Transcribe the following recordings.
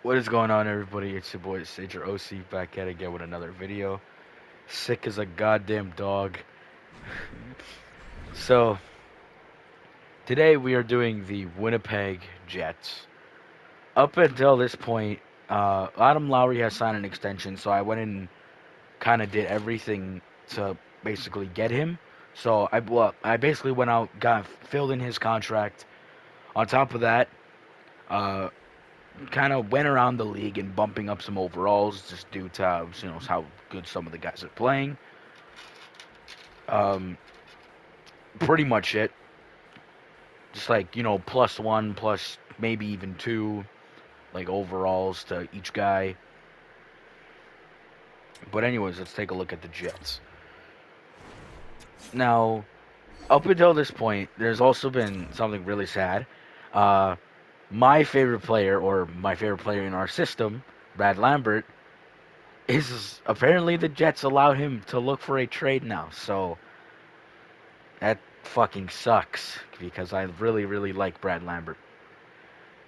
What is going on, everybody? It's your boy Sager OC back at it again with another video. Sick as a goddamn dog. So, today we are doing the Winnipeg Jets. Up until this point, Adam Lowry has signed an extension, so I went and kind of did everything to basically get him. So I basically went out, got filled in his contract. On top of that, uh, kind of went around the league and bumping up some overalls just due to how good some of the guys are playing. Um, Pretty much it. Just like plus one, plus maybe even two, like overalls to each guy. But anyways, let's take a look at the Jets. Now, up until this point, there's also been something really sad. Uh, my favorite player, or my favorite player in our system, Brad Lambert, is apparently the Jets allowed him to look for a trade now. So that fucking sucks because I really, really like Brad Lambert.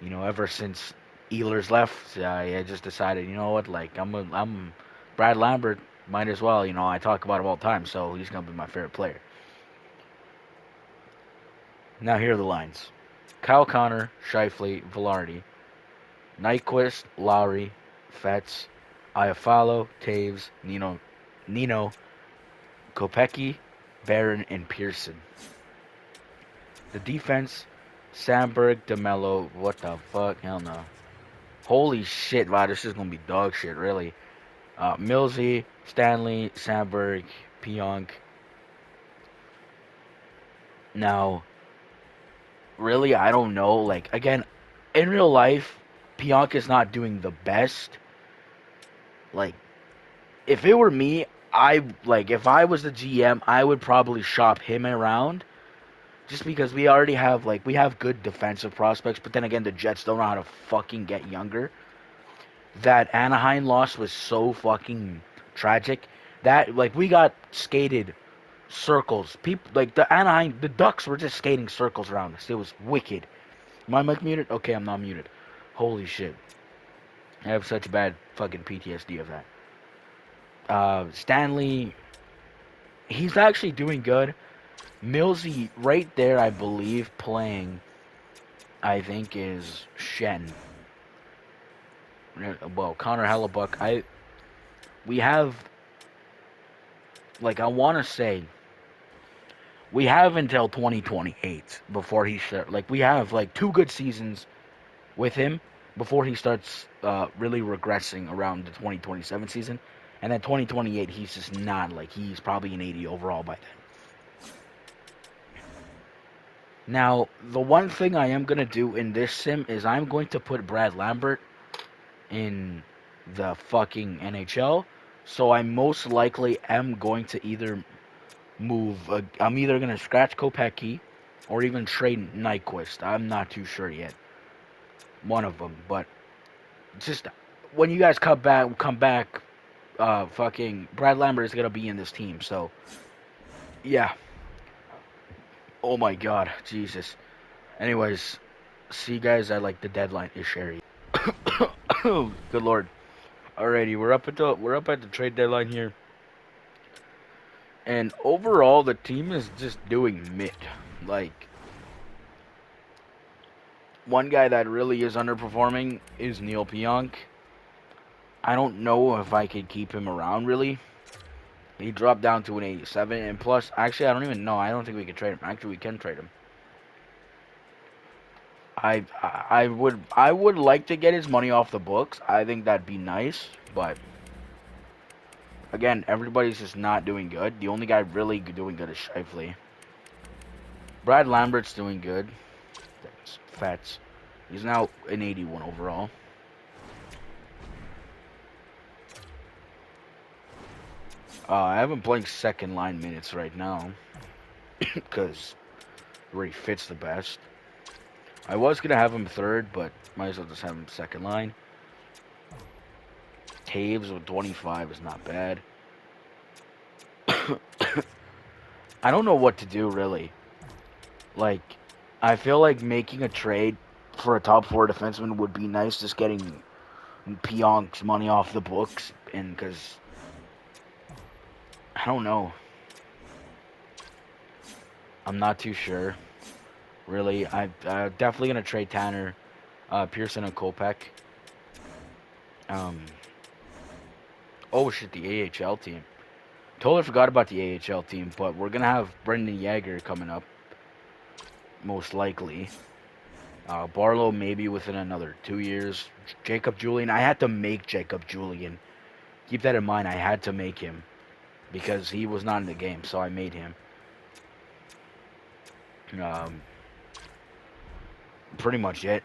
Ever since Ehlers left, I just decided, you know what, like I'm Brad Lambert. Might as well, I talk about him all the time, so he's gonna be my favorite player. Now here are the lines: Kyle Connor, Scheifele, Velarde, Nyquist, Lowry, Fetz, Iafallo, Taves, Nino, Kopecky, Barron, and Pearson. The defense: Sandberg, DeMello. What the fuck? Hell no. Holy shit! Wow, this is gonna be dog shit, really. Millsy, Stanley, Sandberg, Pionk. Now, really, I don't know. Like, again, in real life, Pionk is not doing the best. Like, if it were me, if I was the GM, I would probably shop him around. Just because we have good defensive prospects, but then again, the Jets don't know how to fucking get younger. That Anaheim loss was so fucking tragic. That, like, we got skated circles. People, like, the Ducks were just skating circles around us. It was wicked. Am I mic muted? Okay, I'm not muted. Holy shit. I have such bad fucking PTSD of that. Stanley, he's actually doing good. Millsy, right there, I believe, playing, I think, is Shen. Well, Connor Hellebuck, we have, like, I want to say, we have until 2028 before he start. Like, we have like two good seasons with him before he starts really regressing around the 2027 season, and then 2028 he's just not, like, he's probably an 80 overall by then. Now, the one thing I am gonna do in this sim is I'm going to put Brad Lambert in the fucking NHL. So I most likely am going to either I'm either gonna scratch Kopecky or even trade Nyquist. I'm not too sure yet. One of them, but just when you guys come back, fucking Brad Lambert is gonna be in this team. So yeah. Oh my God, Jesus. Anyways, see you guys at, like, the deadline ish area. Good lord. Alrighty, we're up at the trade deadline here, and overall the team is just doing mid. Like, one guy that really is underperforming is Neil Pionk. I don't know if I could keep him around, really. He dropped down to an 87, and plus, actually, I don't even know. I don't think we can trade him. Actually, we can trade him. I would like to get his money off the books. I think that'd be nice, but again, everybody's just not doing good. The only guy really doing good is Scheifele. Brad Lambert's doing good. That's Fats. He's now an 81 overall. I have him playing second line minutes right now because where he fits the best. I was gonna have him third, but might as well just have him second line. Taves with 25 is not bad. I don't know what to do, really. Like, I feel like making a trade for a top 4 defenseman would be nice. Just getting Pionk's money off the books, and because I don't know, I'm not too sure. Really, I'm definitely gonna trade Tanner, Pearson, and Kopech. Oh shit, the AHL team. Totally forgot about the AHL team, but we're gonna have Brendan Yeager coming up, most likely. Barlow maybe within another 2 years. Jacob Julian, I had to make Jacob Julian. Keep that in mind. I had to make him because he was not in the game, so I made him. Pretty much it.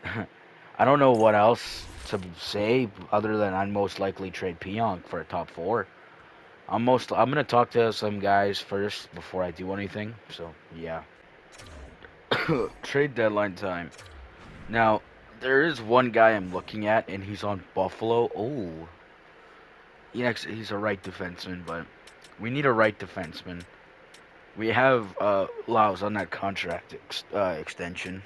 I don't know what else to say other than I'd most likely trade Pionk for a top 4. I'm gonna talk to some guys first before I do anything. So yeah. Trade deadline time. Now, there is one guy I'm looking at, and he's on Buffalo. Oh, he's a right defenseman, but we need a right defenseman. We have Laos on that contract extension.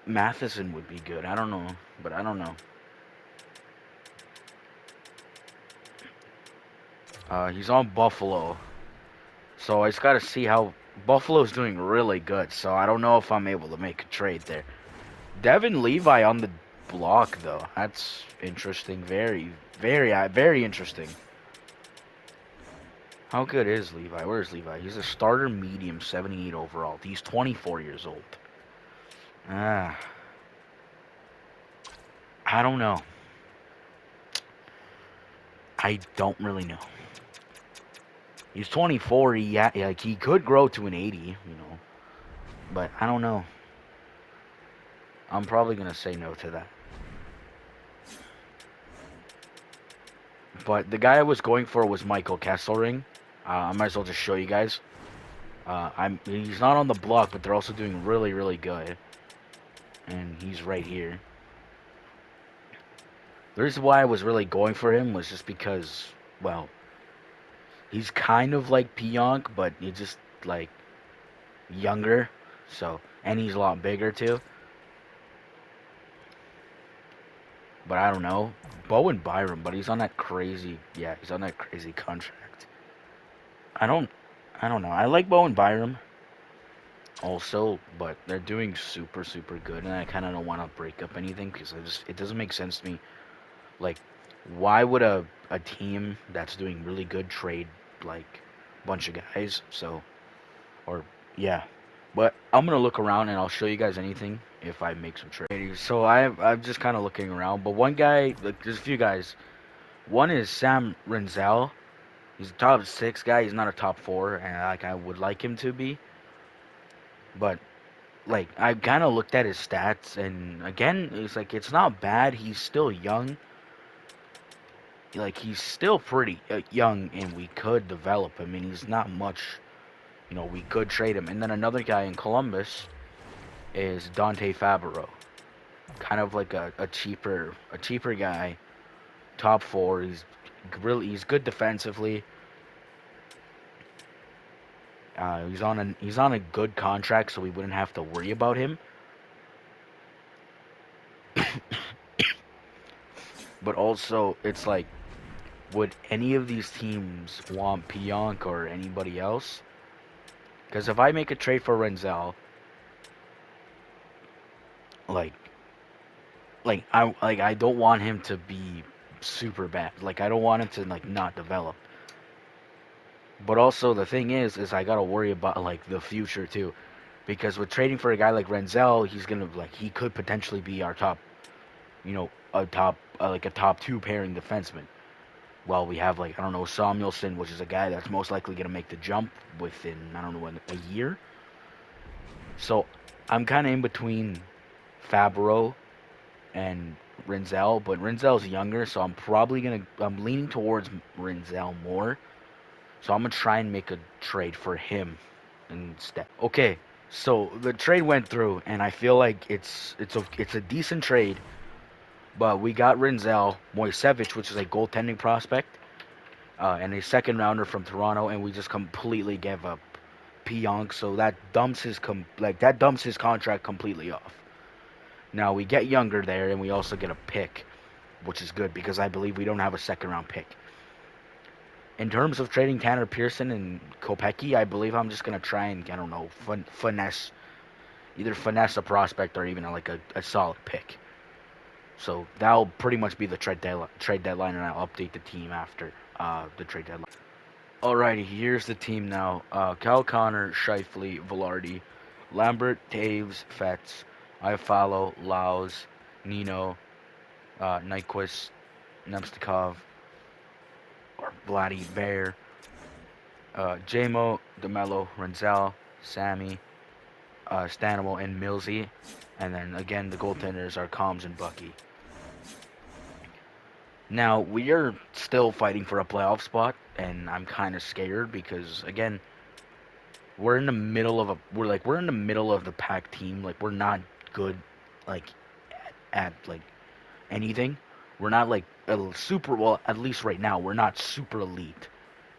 Matheson would be good. I don't know, but I don't know. He's on Buffalo, so I just got to see how Buffalo's doing really good. So I don't know if I'm able to make a trade there. Devin Levi on the block, though. That's interesting. Very, very interesting. How good is Levi? Where's Levi? He's a starter medium, 78 overall. He's 24 years old. I don't know. I don't really know. He's 24. He could grow to an 80, but I don't know. I'm probably gonna say no to that. But the guy I was going for was Michael Kesselring. I might as well just show you guys. He's not on the block, but they're also doing really, really good. And he's right here. The reason why I was really going for him was just because, well, he's kind of like Pionk, but he's just like younger. So, and he's a lot bigger too. But I don't know. Bowen Byram, but he's on that crazy, he's on that crazy contract. I don't know. I like Bowen Byram also, but they're doing super, super good, and I kind of don't want to break up anything because it doesn't make sense to me. Like, why would a team that's doing really good trade like a bunch of guys? So, or yeah. But I'm gonna look around and I'll show you guys anything if I make some trades. So I'm just kind of looking around. But one guy, like, there's a few guys. One is Sam Renzel. He's a top 6 guy. He's not a top 4, and I would like him to be. But like I kind of looked at his stats, and again, it's not bad. He's still young. Like, he's still pretty young, and we could develop him. And he's not much. We could trade him. And then another guy in Columbus is Dante Fabro. Kind of like a cheaper guy. Top 4. He's good defensively. He's on a good contract, so we wouldn't have to worry about him. But also, it's like, would any of these teams want Pionk or anybody else? Because if I make a trade for Renzel, I don't want him to be super bad. Like, I don't want him to not develop. But also the thing is I gotta worry about the future too, because with trading for a guy like Renzel, he could potentially be our top, a top 2 pairing defenseman. Well, we have I don't know, Samuelson, which is a guy that's most likely gonna make the jump within, I don't know, a year. So I'm kind of in between Fabro and Renzel, but Renzel's younger, so I'm leaning towards Renzel more. So I'm gonna try and make a trade for him instead. Okay, so the trade went through, and I feel like it's a decent trade. But we got Renzel Moisevich, which is a goaltending prospect, and a second rounder from Toronto, and we just completely gave up Pionk, so that dumps his contract completely off. Now we get Younger there, and we also get a pick, which is good because I believe we don't have a second round pick. In terms of trading Tanner Pearson and Kopecky, I believe I'm just gonna try and I don't know finesse a prospect or even a solid pick. So that'll pretty much be the trade deadline, and I'll update the team after the trade deadline. Alrighty, here's the team now. Cal Connor, Shifley, Velarde, Lambert, Taves, Fetz, Iafallo, Laus, Nino, Nyquist, Nemstikov, or Vladdy Bear, JMO, DeMello, Renzel, Sammy, Stanimo, and Millsy. And then again, the goaltenders are Combs and Bucky. Now, we are still fighting for a playoff spot, and I'm kind of scared because, again, we're in the middle of the pack team. Like, we're not good, like, at anything. We're not, like, well, at least right now, we're not super elite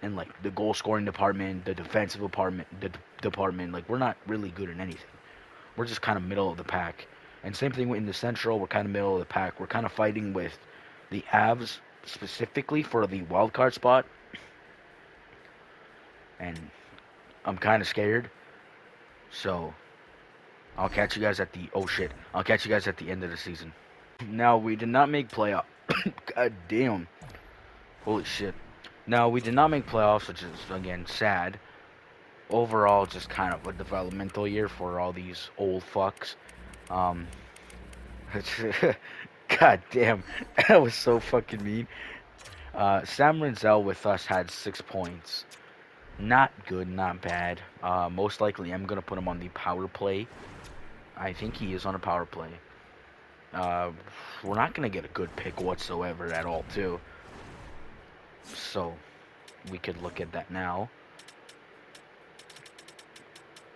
in, like, the goal scoring department, the defensive department. Like, we're not really good in anything. We're just kind of middle of the pack. And same thing in the Central, we're kind of middle of the pack. We're kind of fighting with the Avs specifically for the wild card spot, and I'm kind of scared. So I'll catch you guys at the end of the season. Now we did not make playoff. God damn. Holy shit. Now we did not make playoffs, which is again sad. Overall, just kind of a developmental year for all these old fucks. God damn, that was so fucking mean. Sam Renzel with us had 6 points. Not good, not bad. Most likely, I'm gonna put him on the power play. I think he is on a power play. We're not gonna get a good pick whatsoever at all, too. So we could look at that now.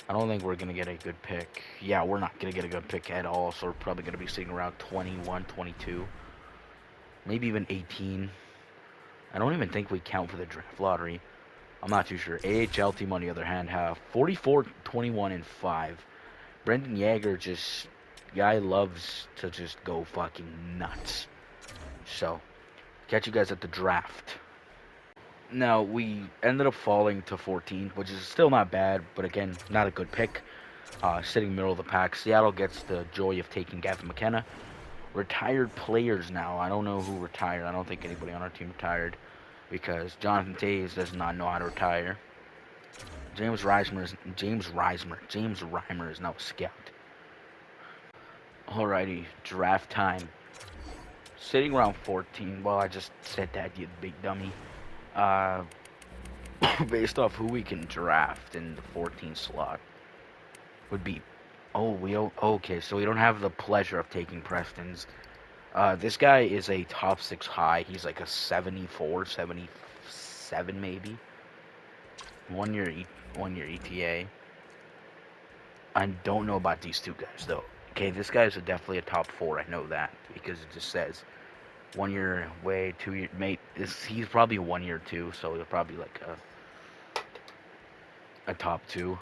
I don't think we're gonna get a good pick. Yeah, we're not gonna get a good pick at all. So we're probably gonna be sitting around 21, 22, maybe even 18. I don't even think we count for the draft lottery. I'm not too sure. AHL team, on the other hand, have 44, 21, and 5. Brendan Yeager guy loves to just go fucking nuts. So, catch you guys at the draft. Now, we ended up falling to 14, which is still not bad, but again, not a good pick. Sitting middle of the pack. Seattle gets the joy of taking Gavin McKenna. Retired players now. I don't know who retired. I don't think anybody on our team retired, because Jonathan Toews does not know how to retire. James Reimer is now a scout. Alrighty, draft time. Sitting around 14. Well, I just said that, you big dummy. Based off who we can draft in the 14 slot, would be. Okay, so we don't have the pleasure of taking Preston's. This guy is a top 6 high. He's like a 74, 77 maybe. 1 year ETA. I don't know about these two guys though. Okay, this guy's definitely a top 4. I know that because it just says 1 year away, 2 year mate. He's probably 1 year too, so he'll probably like a top 2.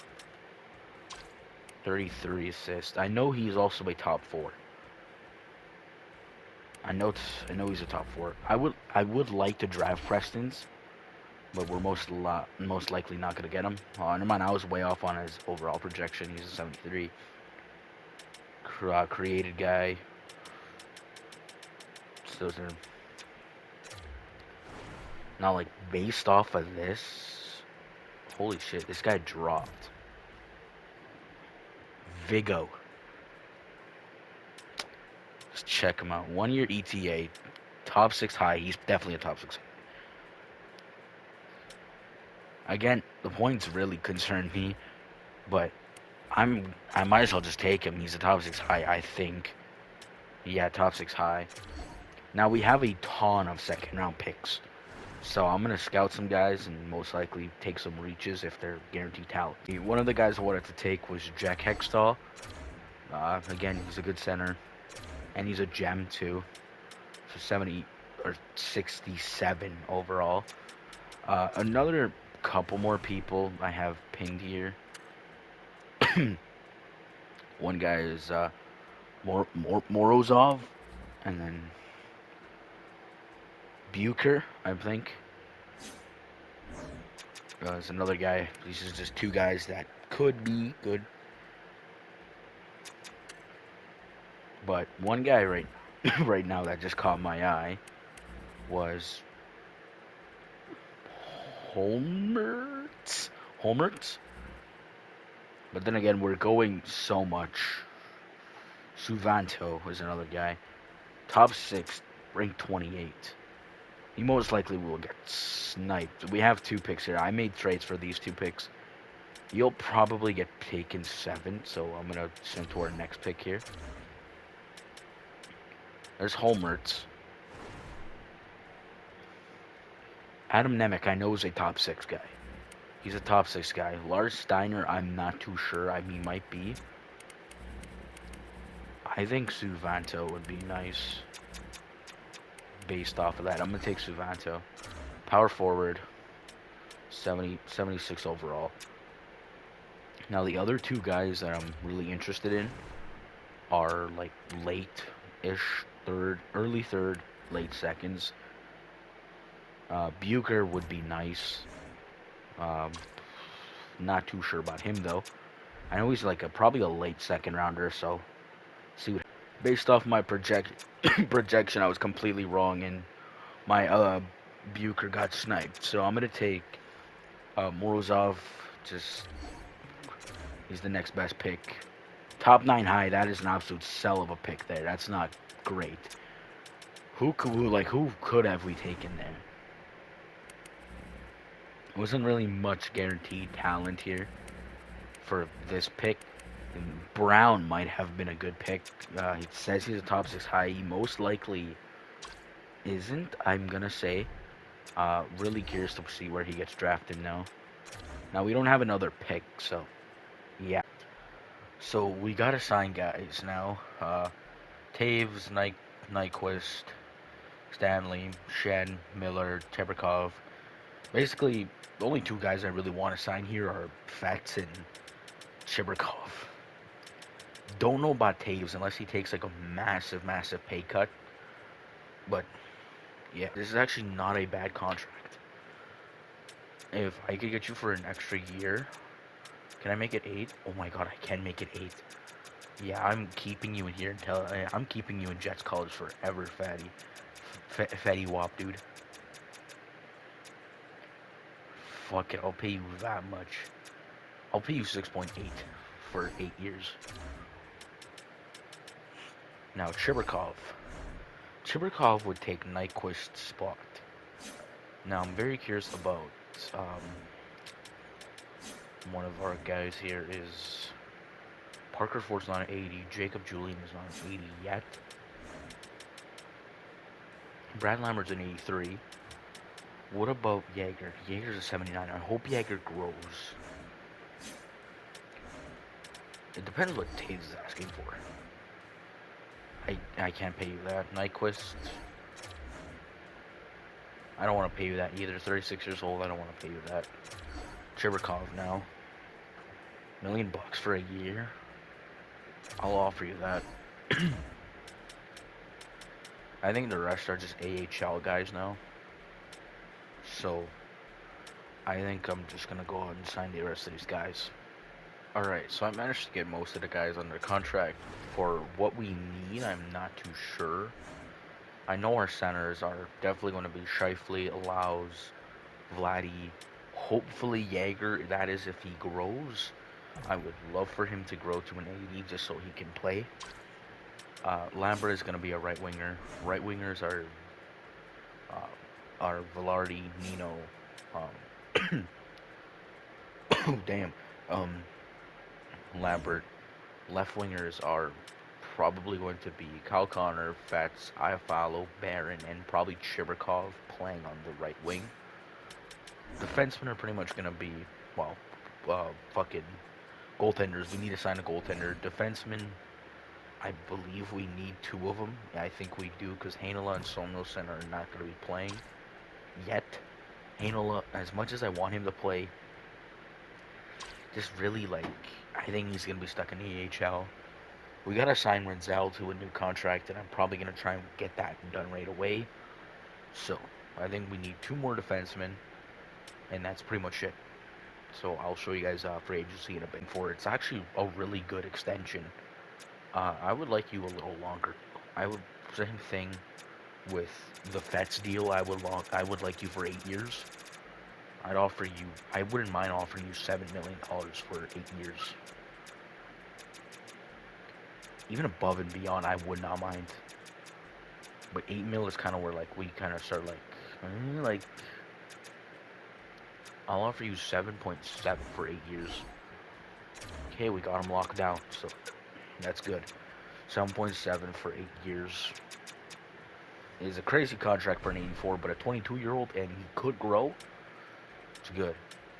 33 assists. I know he's also a top 4. I know he's a top 4. I would like to draft Preston's, but we're most likely not gonna get him. Never mind, I was way off on his overall projection. He's a 73. Created guy. So those are now, like, based off of this. Holy shit, this guy dropped. Vigo. Just check him out. 1 year ETA, top 6 high. He's definitely a top 6 high. Again, the points really concern me, but I might as well just take him. He's a top 6 high, I think. Yeah, top 6 high. Now we have a ton of second round picks, so I'm gonna scout some guys and most likely take some reaches if they're guaranteed talent. One of the guys I wanted to take was Jack Hextall. Again, he's a good center, and he's a gem too. So 70 or 67 overall. Another couple more people I have pinned here. One guy is Morozov, and then Bucher, I think. There's another guy. These are just two guys that could be good. But one guy right now that just caught my eye was Holmertz. Holmertz. But then again, we're going so much. Suvanto is another guy. Top 6, ranked 28. He most likely will get sniped. We have 2 picks here. I made trades for these 2 picks. You'll probably get taken 7, so I'm going to send to our next pick here. There's Holmertz. Adam Nemec, I know, is a top 6 guy. He's a top 6 guy. Lars Steiner, I'm not too sure. I mean, he might be. I think Suvanto would be nice. Based off of that, I'm going to take Suvanto. Power forward. 76 overall. Now, the other 2 guys that I'm really interested in are like late-ish third, early third, late seconds. Bucher would be nice. Not too sure about him though. I know he's like probably a late second rounder. So see what. Based off my projection, I was completely wrong, and my Bucher got sniped. So I'm gonna take Morozov. Just he's the next best pick. Top 9 high. That is an absolute sell of a pick there. That's not great. Who could have we taken there? Wasn't really much guaranteed talent here for this pick. And Brown might have been a good pick. He says he's a top 6 high. He most likely isn't, I'm gonna say. Really curious to see where he gets drafted now. Now we don't have another pick, so yeah. So we gotta sign guys now. Taves, Nyquist, Stanley, Shen, Miller, Chebrikov. Basically, the only 2 guys I really want to sign here are Fats and Chebrikov. Don't know about Taves unless he takes like a massive pay cut. But yeah, this is actually not a bad contract. If I could get you for an extra year, can I make it 8? Oh my god, I can make it 8. Yeah, I'm keeping you in here until I'm keeping you in Jets college forever, fatty. Fatty wop, dude. Fuck it, I'll pay you that much. I'll pay you 6.8 for 8 years. Now, Chebrikov. Chebrikov would take Nyquist's spot. Now, I'm very curious about one of our guys here is Parker Ford's not an 80. Jacob Julian is not an 80 yet. Brad Lambert's an 83. What about Jaeger? Jaeger's a 79. I hope Jaeger grows. It depends what Taves is asking for. I can't pay you that. Nyquist. I don't want to pay you that either. 36 years old. I don't want to pay you that. Chebrikov now. $1 million for a year. I'll offer you that. I think the rest are just AHL guys now. So, I think I'm just going to go ahead and sign the rest of these guys. Alright, so I managed to get most of the guys under contract. For what we need, I'm not too sure. I know our centers are definitely going to be Scheifele, Allows, Vladdy, hopefully Jaeger, that is if he grows. I would love for him to grow to an 80 just so he can play. Lambert is going to be a right winger. Right wingers are Velarde, Nino, oh damn, Lambert. Left wingers are probably going to be Kyle Connor, Fats, Iafallo, Barron, and probably Chebrikov playing on the right wing. Defensemen are pretty much going to be, well, fucking goaltenders. We need to sign a goaltender. Defensemen, I believe we need 2 of them. Yeah, I think we do, because Heinola and Samuelson are not going to be playing yet. Heinola, as much as I want him to play, just really, like, I think he's gonna be stuck in the AHL. We gotta sign Renzel to a new contract, and I'm probably gonna try and get that done right away. So I think we need 2 more defensemen, and that's pretty much it. So I'll show you guys free agency in a bit. For it's actually a really good extension. I would like you a little longer. I would same thing with the Fets deal. I would like you for 8 years. I'd offer you. I wouldn't mind offering you $7 million for 8 years. Even above and beyond, I would not mind. But 8 mil is kind of where like we kind of start like I'll offer you 7.7 for 8 years. Okay, we got him locked down, so that's good. 7.7 for 8 years is a crazy contract for an 84, but a 22-year-old and he could grow. It's good.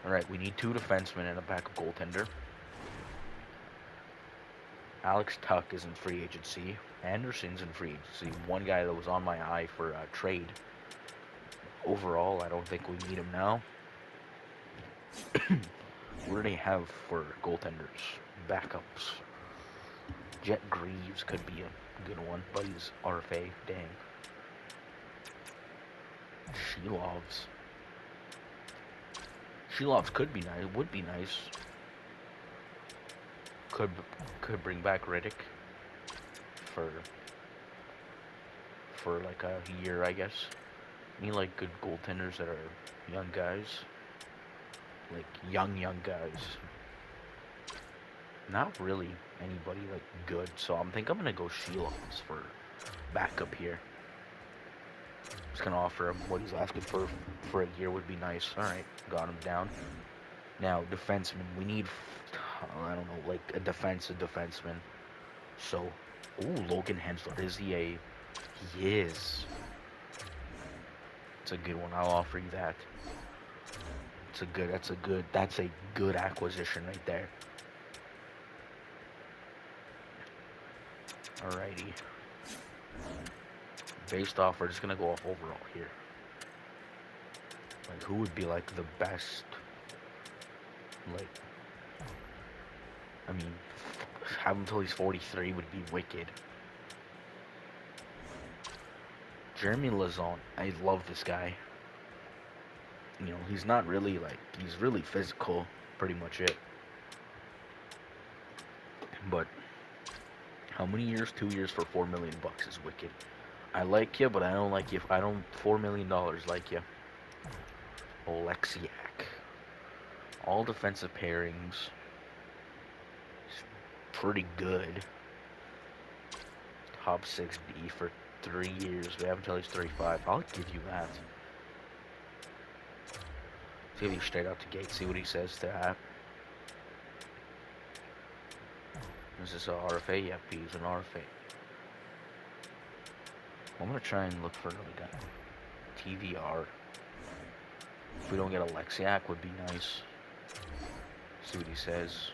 All right, we need 2 defensemen and a backup goaltender. Alex Tuck is in free agency. Anderson's in free agency. One guy that was on my eye for a trade. Overall, I don't think we need him now. What do they have for goaltenders? Backups. Jet Greaves could be a good one, but he's RFA. Dang. Shilovs. Shilovs could be nice. Would be nice. Could bring back Riddick for like a year, I guess. Need like good goaltenders that are young guys, like young guys. Not really anybody like good, so I'm gonna go Shilovs for backup here. Just gonna offer him what he's asking for a year would be nice. All right, got him down. Now defenseman, we need I don't know, like a defenseman. So, ooh, Logan Hensler, is he a? He is. It's a good one. I'll offer you that. That's a good acquisition right there. Alrighty. Based off, we're just gonna go off overall here. Like, who would be like the best? Like, I mean, have him until he's 43 would be wicked. Jeremy Lazon, I love this guy. You know, he's not really like, he's really physical, pretty much it. But how many years? 2 years for $4 million is wicked. I like you, but I don't like you. I don't $4 million like you. Oleksiak. All defensive pairings. Pretty good. Top 6B for 3 years. We have until he's 35. I'll give you that. Let's give you straight out the gate. See what he says to that. Is this an RFA? Yep, he's an RFA. I'm gonna try and look for another guy. TVR. If we don't get Oleksiak, would be nice. See what he says.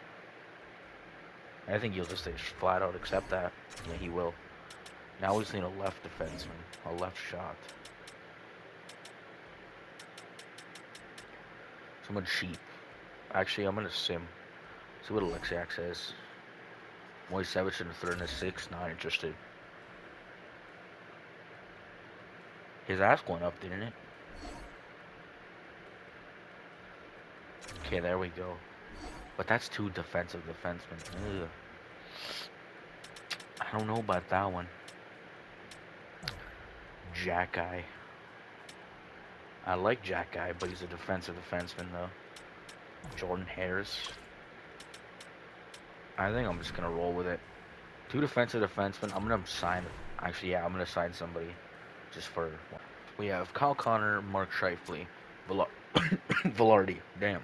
I think he'll just flat out accept that. Yeah, he will. Now we just need a left defenseman, a left shot. Someone cheap. Actually, I'm gonna sim. See what Oleksiak says. Moisevich in the 3rd and a 6. Not interested. His ask went up, didn't it? Okay, there we go. But that's 2 defensive defensemen. Ugh. I don't know about that one. Jack Guy. I like Jack Guy, but he's a defensive defenseman though. Jordan Harris. I think I'm just gonna roll with it. 2 defensive defensemen. I'm gonna sign. Actually, yeah, I'm gonna sign somebody just for. We have Kyle Connor, Mark Scheifele, Velarde. Damn.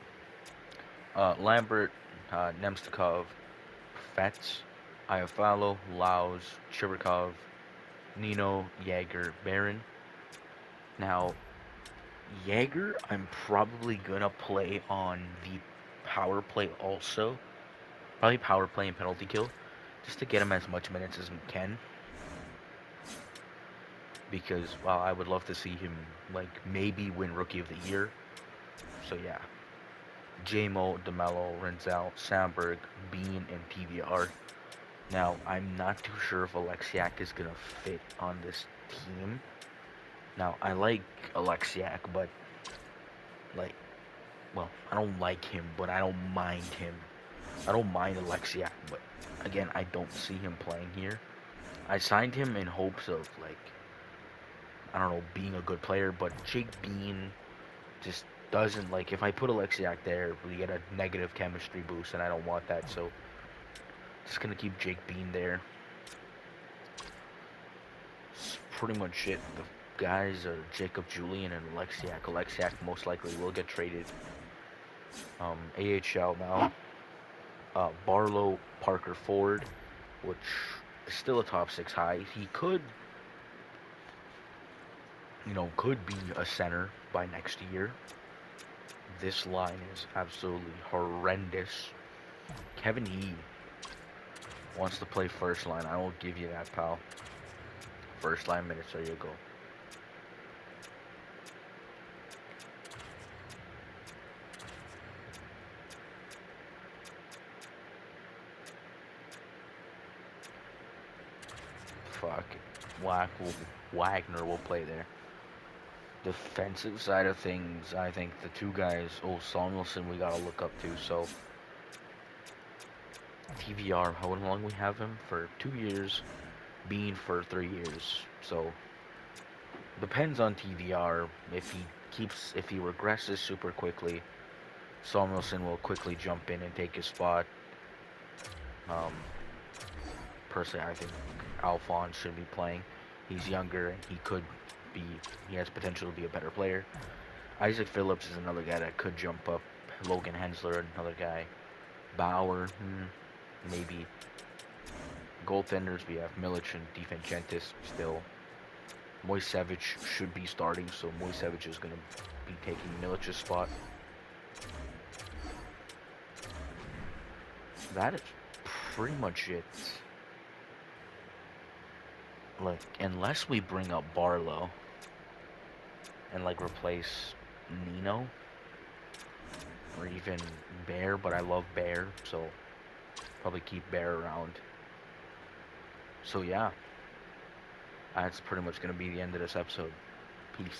Lambert, Nemstikov, Fetz, Iafallo, Laus, Chibirkov, Nino, Yager, Barron. Now, Yager, I'm probably gonna play on the power play also. Probably power play and penalty kill, just to get him as much minutes as we can. Because, well, I would love to see him, like, maybe win Rookie of the Year. So, yeah. JMO, DeMello, Renzel, Sandberg, Bean, and TVR. Now, I'm not too sure if Alexiak is gonna fit on this team. Now, I like Alexiak, but like, well, I don't like him, but I don't mind him. I don't mind Alexiak, but again, I don't see him playing here. I signed him in hopes of like, I don't know, being a good player, but Jake Bean just doesn't like. If I put Alexiak there, we get a negative chemistry boost, and I don't want that. So, just gonna keep Jake Bean there. That's pretty much it. The guys are Jacob Julian and Alexiak. Alexiak most likely will get traded. AHL now. Barlow, Parker Ford, which is still a top 6 high. He could, could be a center by next year. This line is absolutely horrendous. Kevin He wants to play first line. I will give you that, pal. First line minutes, there you go. Fuck. Wagner will play there. Defensive side of things, I think the two guys, Samuelson, we gotta look up to. So, TVR, how long we have him? For 2 years. Bean for 3 years. So, depends on TVR. If he regresses super quickly, Samuelson will quickly jump in and take his spot. Um, Personally, I think Alphonse should be playing. He's younger and he has potential to be a better player. Isaac Phillips is another guy that could jump up. Logan Hensler, another guy. Bauer, maybe. Goaltenders, we have Milic and DiVincentis still. Moisevich should be starting, so Moisevich is going to be taking Milic's spot. That is pretty much it. Like, unless we bring up Barlow and like replace Nino or even Bear, but I love Bear, so probably keep Bear around. So yeah, that's pretty much going to be the end of this episode. Peace.